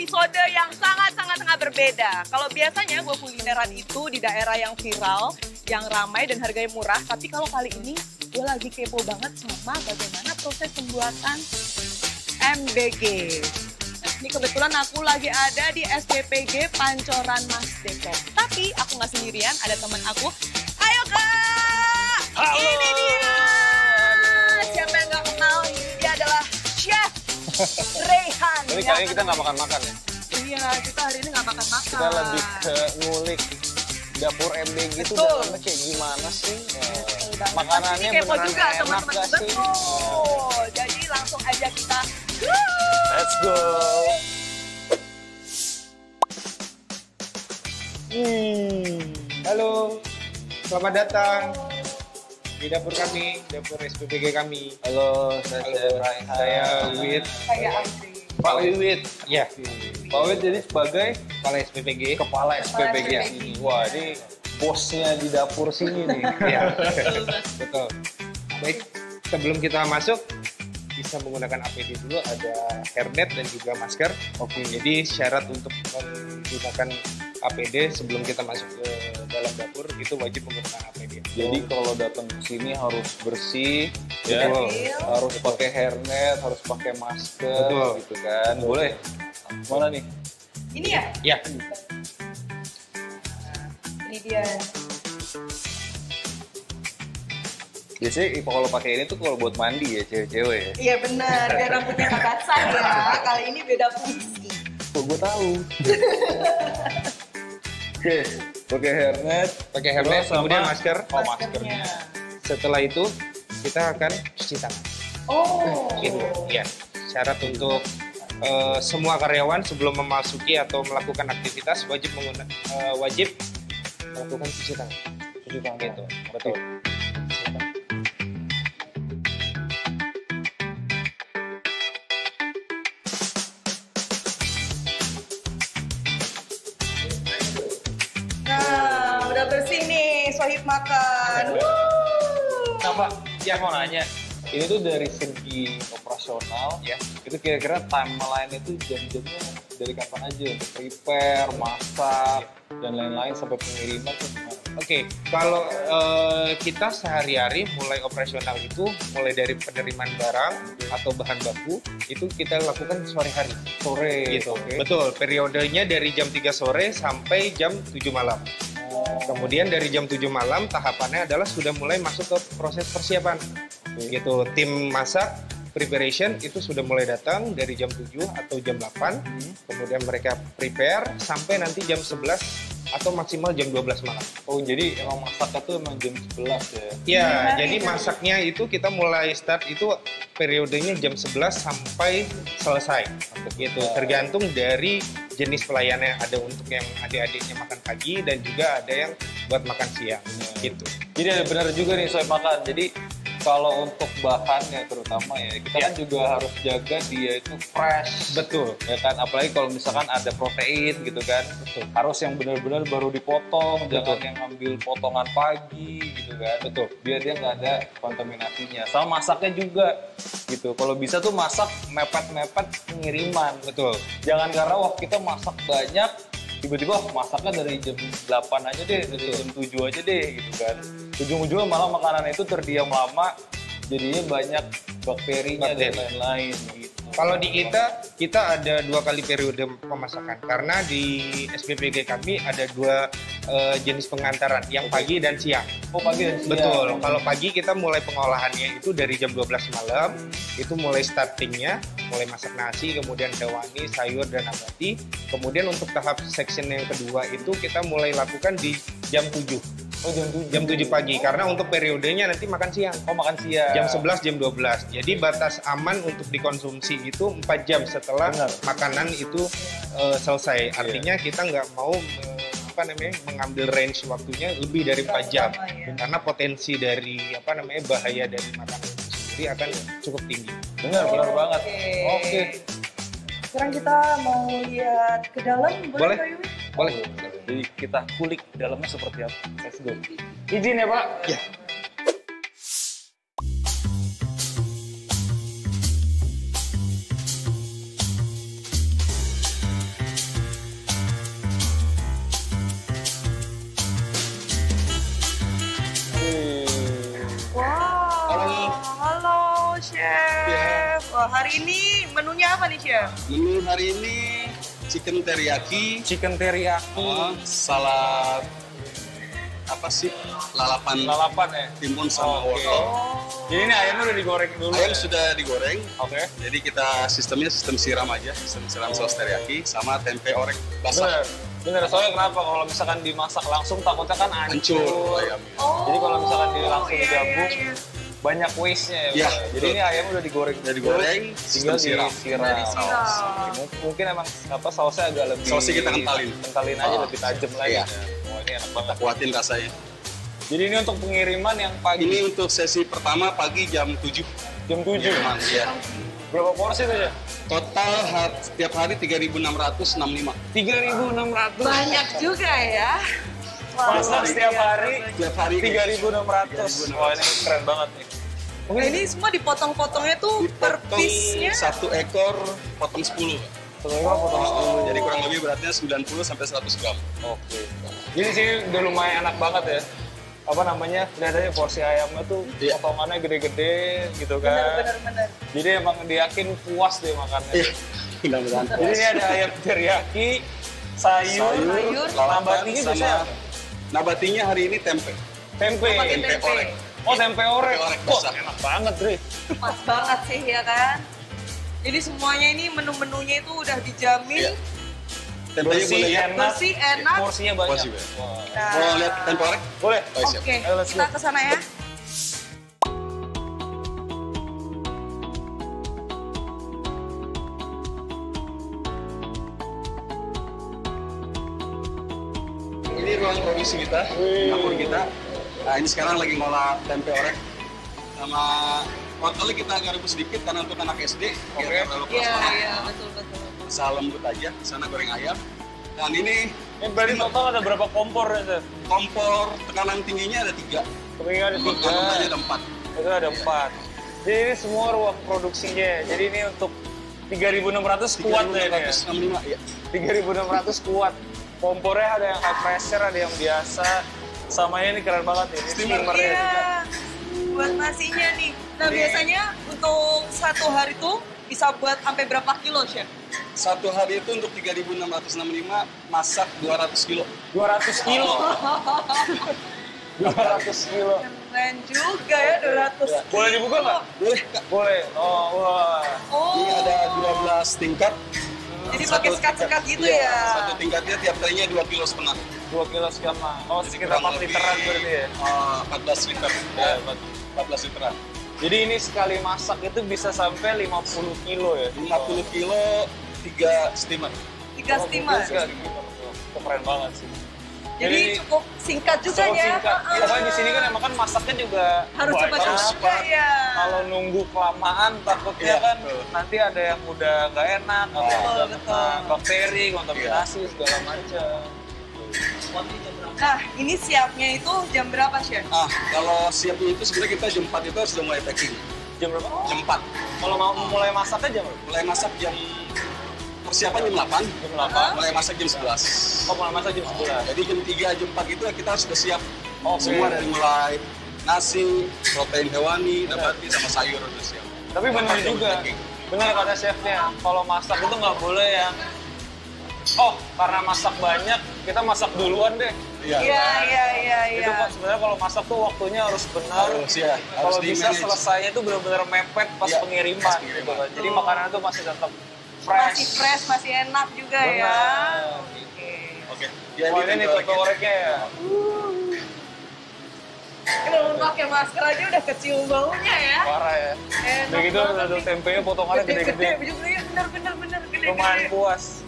episode yang sangat berbeda. Kalau biasanya gue kulineran itu di daerah yang viral, yang ramai dan harganya murah. Tapi kalau kali ini gue lagi kepo banget sama bagaimana proses pembuatan MBG. Ini kebetulan aku lagi ada di SPPG Pancoran Mas Depok. Tapi aku nggak sendirian, ada teman aku. Ayo Kak! Halo! Ini dia! Siapa yang nggak kenal? Dia adalah Chef Reyhan. Ini kayaknya kita nggak makan-makan ya? Iya, kita hari ini nggak makan-makan. Kita lebih ke ngulik dapur MBG itu Betul. dalamnya kayak gimana sih? Makanannya Ini kepo beneran juga enak teman-teman. gak sih? Betul. Jadi langsung aja kita. Let's go! Halo, selamat datang di dapur kami, dapur SPPG kami. Halo, Saya Wit. Saya Andri. Pak Wiwit. Ya, Pak Wiwit jadi sebagai kepala SPPG. kepala SPPG SPPG. sini. Wah, ini bosnya di dapur sini nih. Ya, betul. Baik, sebelum kita masuk, bisa menggunakan APD dulu, ada hairnet dan juga masker. Oke. Jadi syarat untuk menggunakan APD sebelum kita masuk ke dalam dapur itu wajib menggunakan APD. Jadi kalau datang ke sini harus bersih, ya, Betul. harus pakai hairnet, harus pakai masker, Betul. gitu kan. Boleh. Mana nih? Ini ya? Ya, Ini dia. Biasanya kalau pakai ini tuh kalau buat mandi ya cewek-cewek ya. Iya benar, biar rambutnya nggak basah ya. Kali ini beda fungsi. Kok gue tahu. Oke, pakai hairnet, pakai hairnet, Terus sama- kemudian masker. Oh, maskernya. Setelah itu kita akan cuci tangan. Oh. Gitu. Ya, syarat untuk semua karyawan sebelum memasuki atau melakukan aktivitas wajib wajib melakukan cuci tangan. cuci tangan. Gitu, betul. Nah, udah bersih nih, sohib makan. Nah, Pak, ya mau nanya. Ini tuh dari segi operasional, Ya. itu kira-kira timeline itu jam-jamnya dari kapan aja untuk prepare, masak, dan lain-lain sampai pengiriman tuh gimana? Oke, kalau kita sehari-hari mulai operasional itu mulai dari penerimaan barang atau bahan baku itu kita lakukan sore hari. Sore, Gitu. oke. Betul, periodenya dari jam 3 sore sampai jam 7 malam. Kemudian dari jam 7 malam tahapannya adalah sudah mulai masuk ke proses persiapan. Gitu, tim masak preparation itu sudah mulai datang dari jam 7 atau jam 8. Kemudian mereka prepare sampai nanti jam 11 atau maksimal jam 12 malam. Oh, jadi emang masaknya tuh emang jam 11 ya? Ya, Nah, jadi itu. masaknya itu kita mulai start itu periodenya jam 11 sampai selesai. Gitu, tergantung dari jenis pelayanan yang ada untuk yang adik-adiknya makan pagi dan juga ada yang buat makan siang. Gitu. Jadi ada benar juga nih soal makan. Jadi kalau untuk bahannya terutama ya, kita kan juga harus jaga dia itu fresh. Betul. Ya kan, apalagi kalau misalkan ada protein gitu kan. Betul. Harus yang benar-benar baru dipotong, jangan Betul. yang ngambil potongan pagi gitu kan. Betul. Biar dia nggak ada kontaminasinya. Sama masaknya juga gitu. Kalau bisa tuh masak mepet-mepet pengiriman. Betul. Jangan karena wah kita masak banyak, tiba-tiba masaknya dari jam 8 aja deh, dari jam 7 aja deh gitu kan. Ujung-ujungnya malah makanan itu terdiam lama, jadinya banyak bakterinya dan Bakteri. lain-lain gitu. Kalau di kita ada 2 kali periode pemasakan karena di SPPG kami ada 2 jenis pengantaran, yang pagi dan siang. Oh, pagi dan siang. Betul. Kalau pagi kita mulai pengolahannya itu dari jam 12 malam, itu mulai startingnya, mulai masak nasi, kemudian hewani, sayur dan nabati. Kemudian untuk tahap section yang kedua itu kita mulai lakukan di jam 7. Oh, jam 7. Jam 7 pagi karena untuk periodenya nanti makan siang. Oh, makan siang. Jam 11, jam 12. Jadi batas aman untuk dikonsumsi itu 4 jam setelah Benar. makanan itu selesai. Artinya kita nggak mau mengambil range waktunya lebih dari 4 jam. Karena potensi dari bahaya dari makanan itu sendiri akan cukup tinggi. Benar banget. Oke. Sekarang kita mau lihat ke dalam, boleh Boleh. Pak Yui? Boleh. Jadi kita kulik dalamnya seperti apa. Let's go. Izin ya, Pak. Ya. hari ini menunya apa nih, Chef? Menu hari ini chicken teriyaki, Chicken teriyaki. salad apa sih? Lalapan Lalapan ya? timun sama Oke. wortel. Jadi ini ayamnya udah digoreng dulu Ayam ya? sudah digoreng. Oke. Jadi kita sistemnya sistem siram aja, sistem siram saus teriyaki sama tempe orek basah. Bener, soalnya kenapa? Kalau misalkan dimasak langsung takutnya kan hancur. Hancur ayamnya. Jadi kalau misalkan langsung iya, digabung, iya. banyak waste-nya ya. Iya, Bro. Jadi betul. ini ayam udah digoreng. Udah digoreng, tinggal sistem siram. disiram. Mungkin emang sausnya agak lebih Sausnya kita kentalin. Kentalin aja lebih tajam lagi. Iya. Ya. Oh, ini enak Kita banget. kuatin rasanya. Jadi ini untuk pengiriman yang pagi Ini untuk sesi pertama pagi jam 7. jam 7. Pengiriman, iya. Berapa porsi tuh ya? Total setiap hari 3.665. 3.600. Banyak juga ya. Masak setiap hari Tiap hari 3.600. Wah, ini keren banget nih. Nah, ini semua dipotong-potongnya tuh per dipotong piece-nya. 1 ekor potong 10. Sebenarnya potong 10. Jadi kurang lebih beratnya 90 sampai 100 gram. Oke. Jadi sini udah lumayan enak banget ya. Apa namanya? Kelihatannya porsi ayamnya tuh Iya. potongannya gede-gede gitu kan. Bener-bener. Jadi emang diyakin puas deh makannya. Iya. Mudah-mudahan. Jadi ini ada ayam teriyaki, sayur, nabatinya sama biasanya apa? nabatinya hari ini tempe. Tempe. Tempe orek. Oh, tempe orek. Tempe orek Wah, basah. enak banget, Dri. Pas banget sih ya kan. Jadi semuanya ini menu-menunya itu udah dijamin. Iya. Tempenya boleh lihat. Bersih, enak. Porsinya banyak. Porsi banyak. Wah. Nah, Mau lihat tempe orek? Boleh? Oh, siap. Oke, Ayo, let's kita go. ke sana ya. Ini ruang produksi kita, dapur kita. Nah, ini sekarang lagi ngolah tempe orek. Sama wortelnya kita agak rebus sedikit karena untuk anak SD. Biar nggak terlalu keras Iya, banget. iya, betul. Usaha lembut aja, di sana goreng ayam. Dan ini Ini berarti total ada berapa kompor ya, Chef? kompor tekanan tingginya ada 3. Kepingin ada 3. Tekanan ada 4. Itu ada 4. Jadi ini semua ruang produksinya. Jadi ini untuk 3.600 kuat ya ini ya? 3.665, iya. 3.600 kuat. Kompornya ada yang high pressure, ada yang biasa. Sama ini keren banget ini. Steamer. Steamernya juga. Iya, buat nasinya nih. Nah, Ini- biasanya untuk satu hari tuh bisa buat sampai berapa kilo, Chef? Satu hari itu untuk 3.665 masak 200 kilo. 200 kilo. 200 kilo. Keren juga ya, 200 kilo. Boleh dibuka nggak? Boleh, Kak. Boleh. Oh, wah. Oh, Ini ada 12 tingkat. jadi pakai sekat-sekat gitu Iya, ya? Satu tingkatnya tiap kalinya 2,5 kilo. 2 kilo sekian mah. Oh, sekitar 4 literan berarti ya? 14 liter. Ya, 14 literan. Jadi ini sekali masak itu bisa sampai 50 kilo ya? 50 kilo, 3 steamer. 3 steamer. Itu keren banget sih. Jadi cukup singkat juga cukup ya? singkat. Heeh. Pokoknya di sini kan emang kan masaknya juga Harus banyak. cepat-cepat juga ya. Kalau nunggu kelamaan takutnya Iya, kan betul. nanti ada yang udah nggak enak, atau Betul, udah betul. kena bakteri, kontaminasi segala macam. Nah, ini siapnya itu jam berapa, Chef? Kalau siapnya itu sebenarnya kita jam 4 itu sudah mulai packing. Jam berapa? Jam 4. Kalau mau mulai masaknya jam berapa? Mulai masak persiapan jam 8. Jam 8. Mulai masak jam 11. Oh, mulai masak jam 11. Jadi jam 3, jam 4 itu kita harus sudah siap. Oke. Semua dari mulai nasi, protein hewani, nabati, sama sayur udah siap. Tapi benar Jam juga, packing. benar kata chefnya, kalau masak itu nggak boleh yang, oh karena masak banyak, kita masak duluan deh. Iya. Iya. Itu Pak, sebenarnya kalau masak tuh waktunya harus benar. Harus ya. Kalau Harus bisa di-manage. selesainya itu benar-benar mepet pas Iya, pengiriman. pas Gitu pengiriman. kan. Jadi makanan itu masih tetap fresh. Masih fresh, masih enak juga ya. Benar. Oke. Oke. Oh ini nih tempe tempe orek. oreknya ya. Ini belum pakai masker aja udah kecium baunya ya. Parah ya. Enak Udah gitu banget ada nih. tempenya potongannya gede-gede. Bener, bener, gede. Lumayan puas.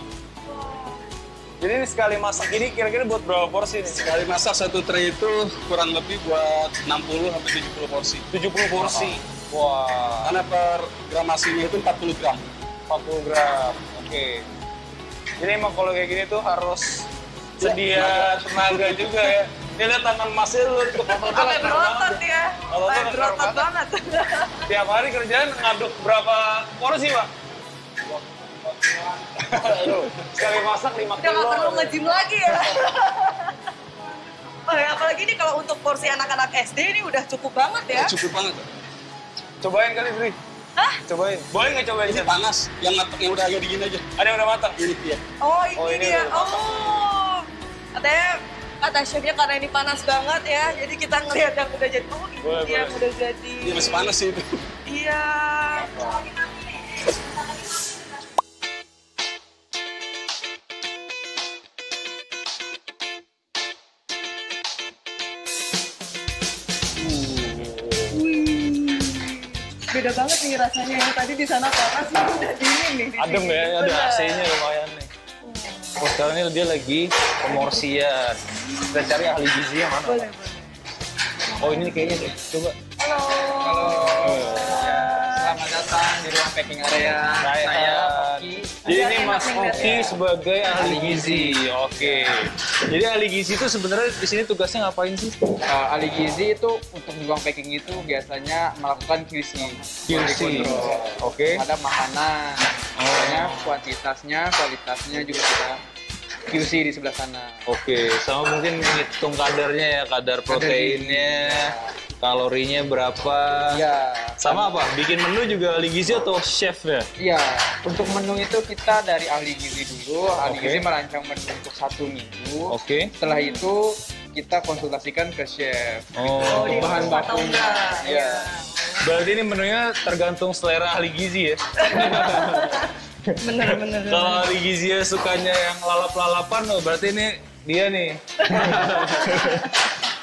Jadi ini sekali masak ini kira-kira buat berapa porsi nih? Sekali masak satu tray itu kurang lebih buat 60 sampai 70 porsi. 70 porsi. Wah, Karena per gramasinya itu 40 gram. 40 gram. Oke. Jadi emang kalau kayak gini tuh harus sedia tenaga juga ya. Ini lihat tangan masnya lu Sampai berotot ya. Otot Sampai lu berotot keker banget. Tiap hari kerjaan ngaduk berapa porsi, Pak? Aduh, sekali masak 5 Udah kilo. gak perlu nge-gym lagi ya. Oh, ya, apalagi ini kalau untuk porsi anak-anak SD ini udah cukup banget ya. Cukup banget. Cobain kali, Dri. Cobain. Boleh nggak cobain? Ini panas, yang udah agak dingin aja. Ada yang udah matang? Ini dia. Oh, Oh, ini ini dia. udah matang. Oh. Katanya kata chefnya karena ini panas banget ya, jadi kita ngelihat yang udah jadi. Oh, ini Boleh, dia yang boleh. udah jadi. Ini masih panas sih itu. Iya. Wih, beda banget nih rasanya. Yang tadi di sana panas, ini udah dingin nih. di Adem sini. ya, ada Bener. AC-nya lumayan nih. Oh, sekarang ini dia lagi pemorsian. Kita cari ahli gizi yang mana? Boleh, boleh. Oh, ini kayaknya deh. Coba. Halo. Selamat datang di ruang packing area. Saya Oki. Jadi ini Enak Mas nih, Oki sebagai ahli gizi. Oke. Jadi ahli gizi itu sebenarnya di sini tugasnya ngapain sih? Ahli gizi itu untuk di ruang packing itu biasanya melakukan QC. QC. Kontrol. Oke. Ada makanan, misalnya kuantitasnya, kualitasnya juga kita QC di sebelah sana. Oke, sama mungkin ngitung kadarnya ya, kadar proteinnya, kalorinya berapa. Iya. Sama apa? Bikin menu juga ahli gizi atau chef ya? Iya, untuk menu itu kita dari ahli gizi dulu. Ahli Oke. gizi merancang menu untuk 1 minggu. Oke. Setelah itu kita konsultasikan ke chef. Oh, di bahan rumah atau bakunya. enggak? Iya. berarti ini menunya tergantung selera ahli gizi ya? Bener, bener. Kalau ahli gizi ya sukanya yang lalap-lalapan, oh, berarti ini dia nih.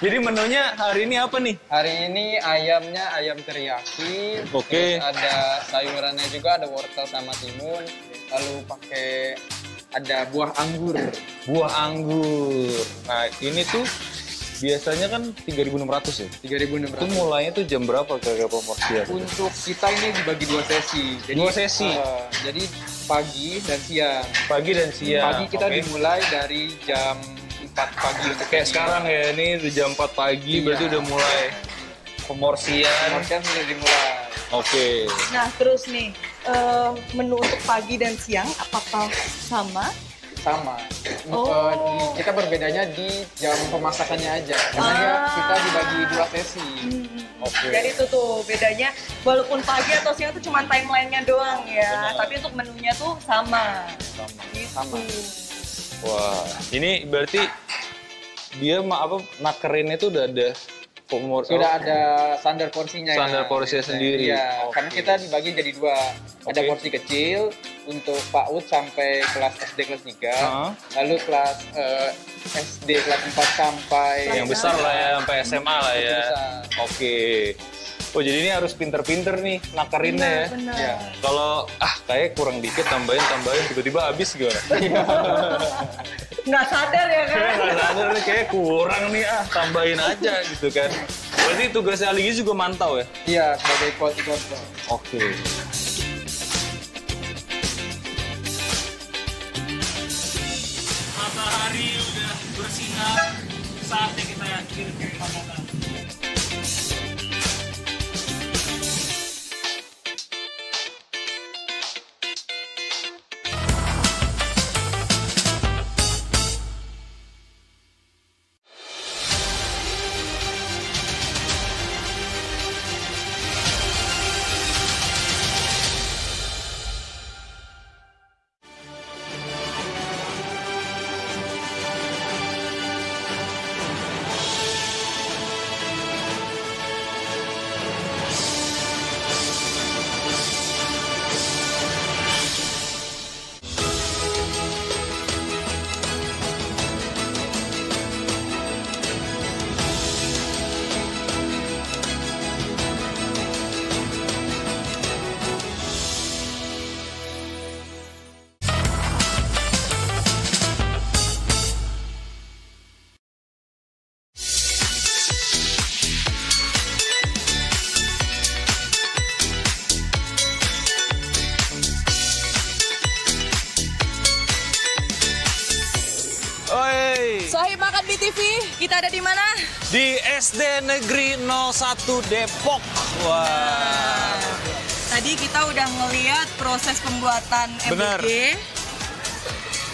Jadi menunya hari ini apa nih? Hari ini ayamnya ayam teriyaki. Oke. Terus ada sayurannya juga, ada wortel sama timun. Lalu pakai ada buah anggur. Buah anggur. Nah, ini tuh biasanya kan 3.600 ya? 3.600. Itu mulainya tuh jam berapa kira-kira pemorsian? Untuk kita ini dibagi 2 sesi. Jadi, 2 sesi? Jadi pagi dan siang. Pagi dan siang. Pagi kita Oke. dimulai dari jam 4 pagi. untuk Kayak pagi. sekarang ya, ini udah jam 4 pagi, Iya. berarti udah mulai pemorsian. Pemorsian sudah dimulai. Oke. Nah, terus nih, menu untuk pagi dan siang apakah sama? Sama. Oh. Kita berbedanya di jam pemasakannya aja. Karena kita dibagi 2 sesi. Oke. Jadi itu tuh bedanya, walaupun pagi atau siang tuh cuma timelinenya doang ya, Benar. tapi untuk menunya tuh sama. Gitu. Sama. Wah, ini berarti dia nakerin itu udah ada Sudah ada standar porsinya. Standar porsinya sendiri. Iya, Oke. karena kita dibagi jadi 2. Ada Oke. porsi kecil untuk PAUD sampai kelas SD kelas 3. Heeh. Lalu kelas SD kelas 4 sampai yang besar lah ya, sampai SMA lah ya. besar. Oke. Oh, jadi ini harus pinter-pinter nih nakerinnya ya. Benar. Iya. Kalau kayak kurang dikit tambahin tiba-tiba habis gimana? Nggak sadar ya kan? Kayak nggak sadar nih, kayak kurang nih, tambahin aja gitu kan. Berarti tugasnya ahli gizi juga mantau ya? Iya, sebagai quality control. Oke. Matahari udah bersinar, saatnya kita akhir makanan. Oi, Sohib Makan BTV, kita ada di mana? di SD Negeri 01 Depok. Wah. Tadi kita udah ngeliat proses pembuatan Benar. MBG.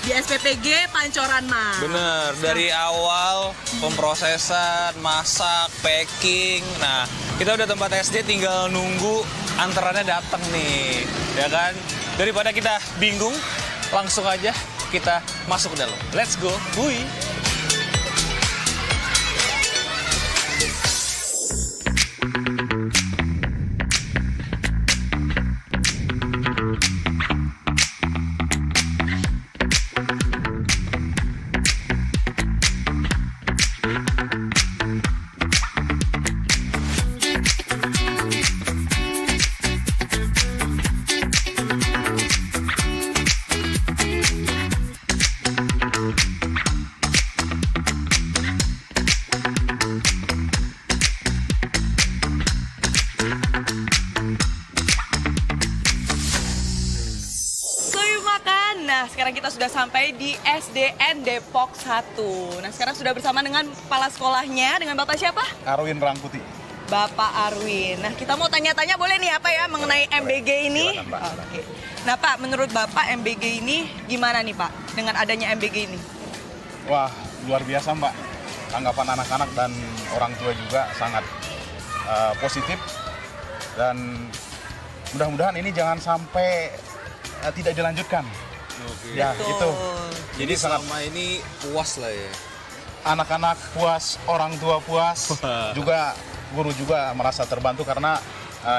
di SPPG Pancoran Mas. Bener, dari awal pemprosesan, masak, packing. Nah, kita udah tempat SD tinggal nunggu antarannya datang nih, ya kan? Daripada kita bingung, langsung aja kita masuk ke dalam. Let's go, Bui! Nah, sekarang kita sudah sampai di SDN Depok 1. Nah, sekarang sudah bersama dengan kepala sekolahnya, dengan Bapak siapa? Arwin Rangkuti. Bapak Arwin. Nah, kita mau tanya-tanya boleh nih apa ya mengenai MBG ini? Silakan, Pak. Oke. Nah, Pak, menurut Bapak MBG ini gimana nih, Pak? Dengan adanya MBG ini? Wah, luar biasa, Mbak. Tanggapan anak-anak dan orang tua juga sangat positif. Dan mudah-mudahan ini jangan sampai tidak dilanjutkan. Oke. Ya, Betul. gitu. Jadi sangat selama ini puas lah ya. anak-anak puas, orang tua puas, juga guru juga merasa terbantu karena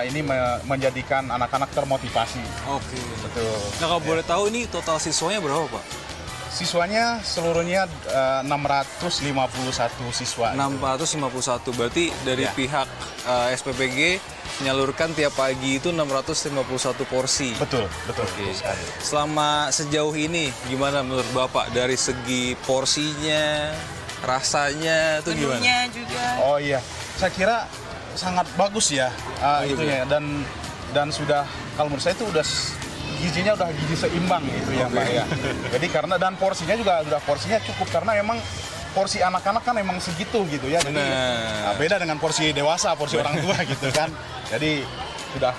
ini menjadikan anak-anak termotivasi. Oke. Betul. Nah, kalau boleh tahu ini total siswanya berapa, Pak? Siswanya seluruhnya 651 siswa. 651. Berarti dari Ya. pihak SPPG menyalurkan tiap pagi itu 651 porsi. Betul, betul. Oke. Betul sekali. Selama sejauh ini gimana menurut Bapak dari segi porsinya, rasanya itu gimana? Menunya juga. Oh iya, saya kira sangat bagus ya itunya dan sudah kalau menurut saya itu udah gizinya udah gizi seimbang gitu ya Mbak ya. Jadi karena dan porsinya juga udah porsinya cukup karena memang porsi anak-anak kan memang segitu gitu ya. Jadi beda dengan porsi dewasa, porsi orang tua gitu kan. Jadi sudah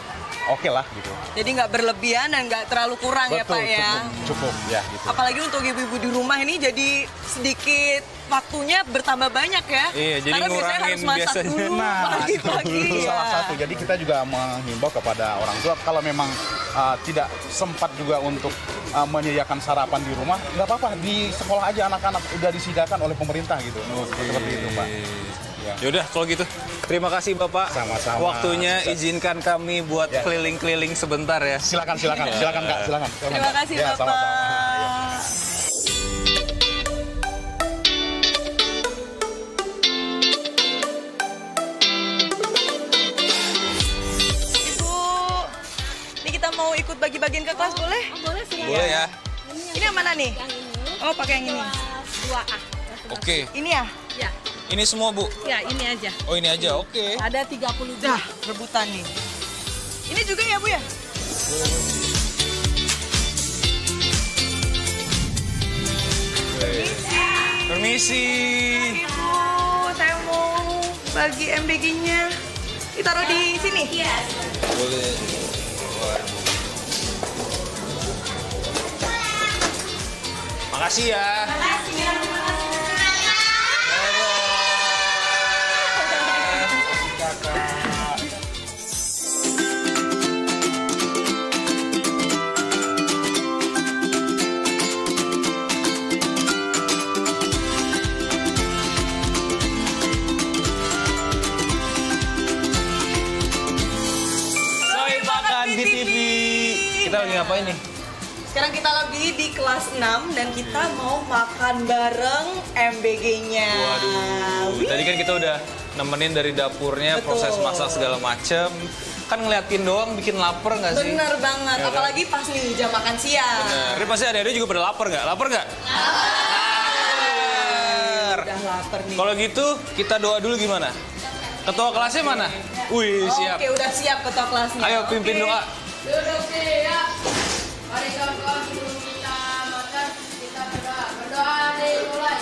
oke lah gitu. Jadi nggak berlebihan dan nggak terlalu kurang ya, Pak ya. Cukup ya gitu. Apalagi untuk ibu-ibu di rumah ini jadi sedikit waktunya bertambah banyak ya. Iya, jadi karena biasanya ngurangin harus masak biasanya. dulu pagi-pagi. Itu ya. salah satu. Jadi kita juga menghimbau kepada orang tua kalau memang tidak sempat juga untuk menyediakan sarapan di rumah, nggak apa-apa di sekolah aja anak-anak udah disediakan oleh pemerintah gitu. Seperti itu Pak. Ya. Yaudah kalau gitu terima kasih Bapak. Sama-sama. Waktunya izinkan kami buat Ya. keliling-keliling sebentar ya. Silakan Kak, silakan. Terima kasih Ya, Bapak. sama-sama. Ibu, ini kita mau ikut bagi-bagian ke kelas boleh? Boleh sih. Boleh ya. Ini yang mana nih? Yang ini Oh, pakai yang ini. kelas 2A. Oke. Ini ya? Ya, Ini semua Bu. ya ini aja. Oh ini aja. Oke. Ada 30 Dah, rebutan nih. Ini juga ya, Bu ya? Permisi. Ibu, saya mau bagi MBG-nya. Ditaruh di sini? Iya. Boleh. Makasih ya. Soy makan di TV. Kita lagi ngapain nih? Sekarang kita lagi di kelas 6 dan kita mau makan bareng MBG-nya. Waduh, tadi kan kita udah nemenin dari dapurnya, Betul. proses masak segala macem. Kan ngeliatin doang bikin lapar nggak sih? Bener banget, Ya kan? apalagi pas nih jam makan siang. Bener. Ini pasti adik-adik juga pada lapar nggak? Lapar nggak? Lapar. Udah lapar nih. Kalau gitu, kita doa dulu gimana? Ketua kelasnya mana? Wih, siap. Oke, udah siap ketua kelasnya. Ayo pimpin Oke. doa. Duduk siap. Mari kawan-kawan sebelum kita makan, kita berdoa. Berdoa dimulai.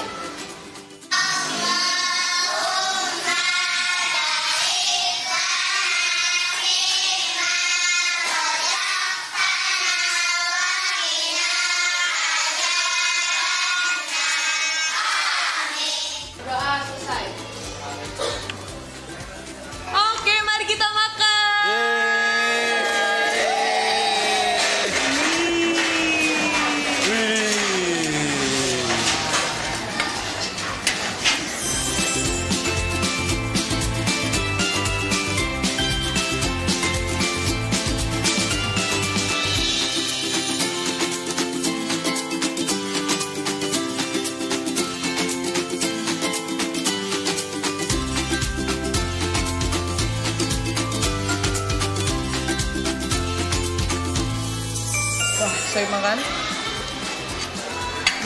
Saya makan.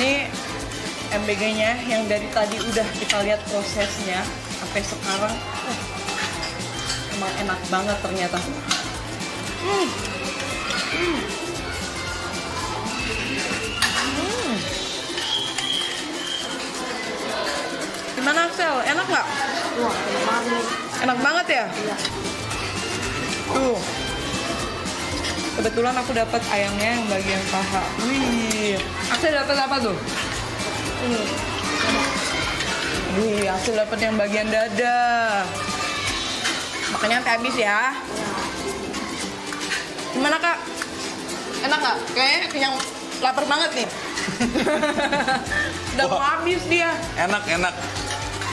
Ini MBG-nya yang dari tadi udah kita lihat prosesnya sampai sekarang. Emang enak banget ternyata. Gimana Axel? Enak nggak? Wah, enak banget. Enak banget ya? Iya. Tuh. Kebetulan aku dapat ayamnya yang bagian paha. Wih. Axel dapat apa tuh? Ini. Wih, Axel dapat yang bagian dada. Makanya sampai habis ya. Gimana Kak? Enak nggak? Kayaknya kenyang, lapar banget nih. Udah mau habis dia. Enak.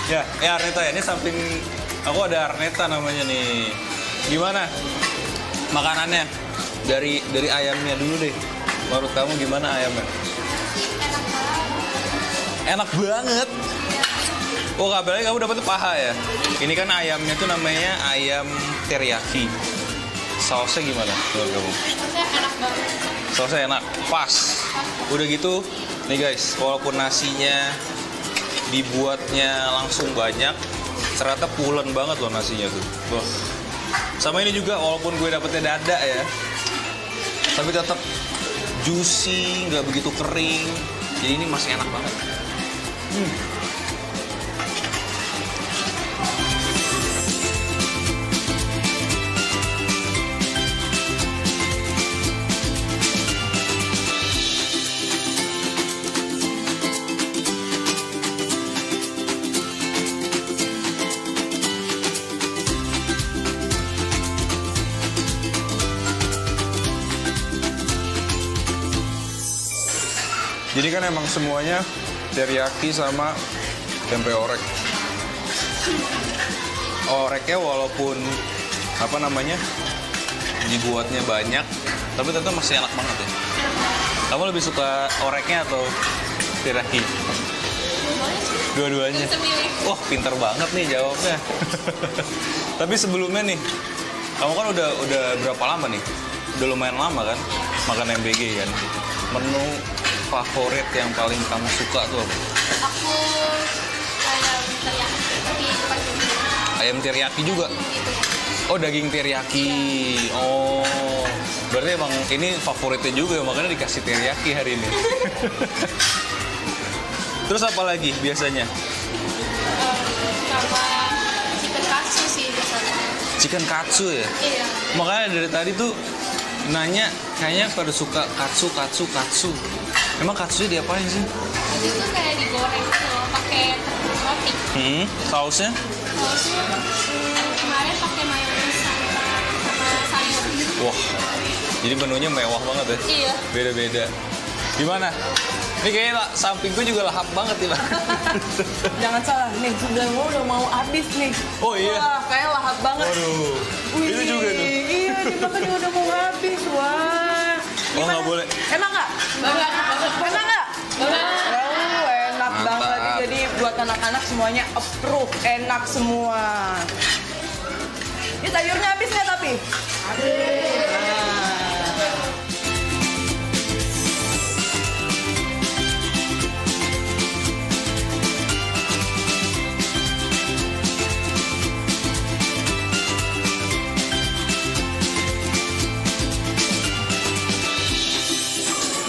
Ya Arneta ya, ini samping aku ada Arneta namanya nih. Gimana makanannya? Dari ayamnya dulu deh. Menurut kamu gimana ayamnya? Enak banget. Oh, kabarnya kamu dapat paha ya? Ini kan ayamnya tuh namanya ayam teriyaki. Sausnya gimana menurut kamu? Sausnya enak banget. Sausnya enak, pas. Udah gitu, nih guys, walaupun nasinya dibuatnya langsung banyak, ternyata pulen banget loh nasinya tuh. Wah. Sama ini juga, walaupun gue dapetnya dada ya, tapi tetap juicy, nggak begitu kering. Jadi ini masih enak banget. Jadi kan emang semuanya teriyaki sama tempe orek. Oreknya walaupun apa namanya dibuatnya banyak, tapi tetap masih enak banget ya. Kamu lebih suka oreknya atau teriyaki? Dua-duanya. Wah, pinter banget nih jawabnya. Tapi sebelumnya nih, kamu kan udah berapa lama nih? Udah lumayan lama kan makan MBG kan? Menu favorit yang paling kamu suka tuh apa? Aku ayam teriyaki, tapi pakai Ayam teriyaki juga? Oh, daging teriyaki. Oh, berarti emang ini favoritnya juga, makanya dikasih teriyaki hari ini. Terus apa lagi biasanya? sama chicken katsu sih biasanya. Chicken katsu ya? Iya. Makanya dari tadi tuh nanya, kayaknya pada suka katsu. Emang katsunya diapain sih? Katsu itu kayak digoreng gitu loh, pakai roti. Sausnya? Sausnya kemarin pakai mayones sama sayur. Wah, jadi menunya mewah banget ya? Iya. Beda-beda. Gimana? Ini kayaknya sampingku juga lahap banget ya, Bang. Jangan salah, nih sebelah gua udah mau habis nih. Oh iya? Wah, kayak lahap banget. Waduh, itu juga tuh. Iya, dimakannya udah mau habis. Wah. Oh, nggak boleh. Enak nggak? Enak nggak? Enak Mantap. banget. Jadi buat anak-anak semuanya approve, enak semua. Ini sayurnya habis nggak tapi? Habis.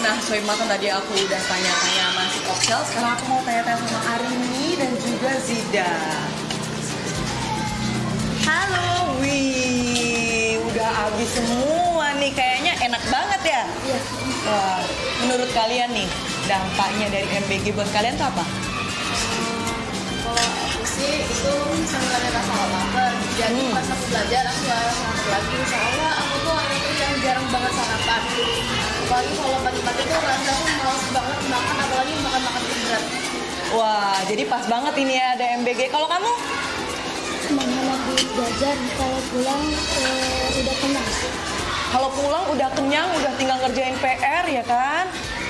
Nah, soy makan tadi aku udah tanya-tanya sama si Oxel. Sekarang aku mau tanya-tanya sama Arini dan juga Zida. Halo, wih, udah habis semua nih. Kayaknya enak banget ya? Iya. Wah, menurut kalian nih, dampaknya dari MBG buat kalian tuh apa? Kalau aku sih itu mengurangi rasa lapar. Jadi pas aku belajar aku gak lapar lagi. Soalnya aku tuh orang yang jarang banget sarapan. Apalagi kalau pagi-pagi tuh rasanya aku males banget makan, apalagi makan berat. Wah, jadi pas banget ini ya ada MBG. Kalau kamu? Semangat lagi belajar, kalau pulang udah kenyang. Kalau pulang udah kenyang, udah tinggal ngerjain PR ya kan?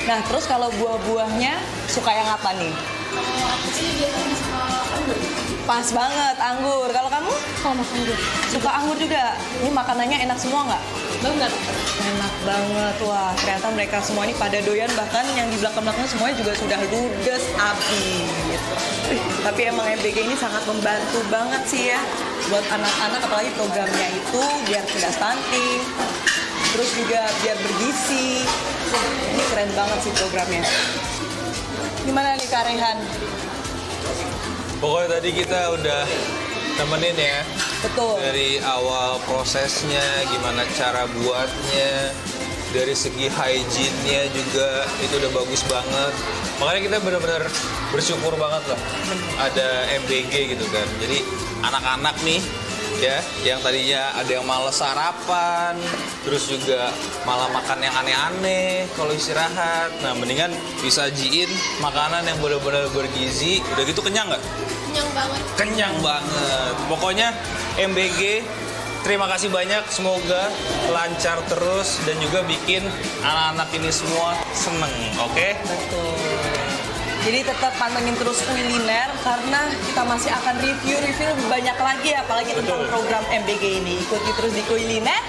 Nah, terus kalau buah-buahnya suka yang apa nih? Kalau aku sih biasanya suka Pas banget, anggur. Kalau kamu? Kalau makan anggur. Suka anggur juga? Ini makanannya enak semua nggak? Banget. Enak banget, wah ternyata mereka semua ini pada doyan, bahkan yang di belakang-belakang semuanya juga sudah ludes api gitu. Tapi emang MBG ini sangat membantu banget sih ya buat anak-anak, apalagi programnya itu biar tidak stunting, terus juga biar bergizi. Ini keren banget sih programnya. Gimana nih Kak Rehan? Pokoknya tadi kita udah temenin ya. Betul. Dari awal prosesnya, gimana cara buatnya, dari segi hygiene-nya juga itu udah bagus banget. Makanya kita benar-benar bersyukur banget lah ada MBG gitu kan. Jadi anak-anak nih ya, yang tadinya ada yang males sarapan, terus juga malah makan yang aneh-aneh kalau istirahat. Nah, mendingan disajiin makanan yang benar-benar bergizi. Udah gitu kenyang nggak? Kenyang banget. Kenyang banget. Pokoknya MBG, terima kasih banyak. Semoga lancar terus dan juga bikin anak-anak ini semua seneng, oke? Betul. Jadi tetap pantengin terus kuliner karena kita masih akan review lebih banyak lagi, apalagi tentang program MBG ini. Ikuti terus di kuliner.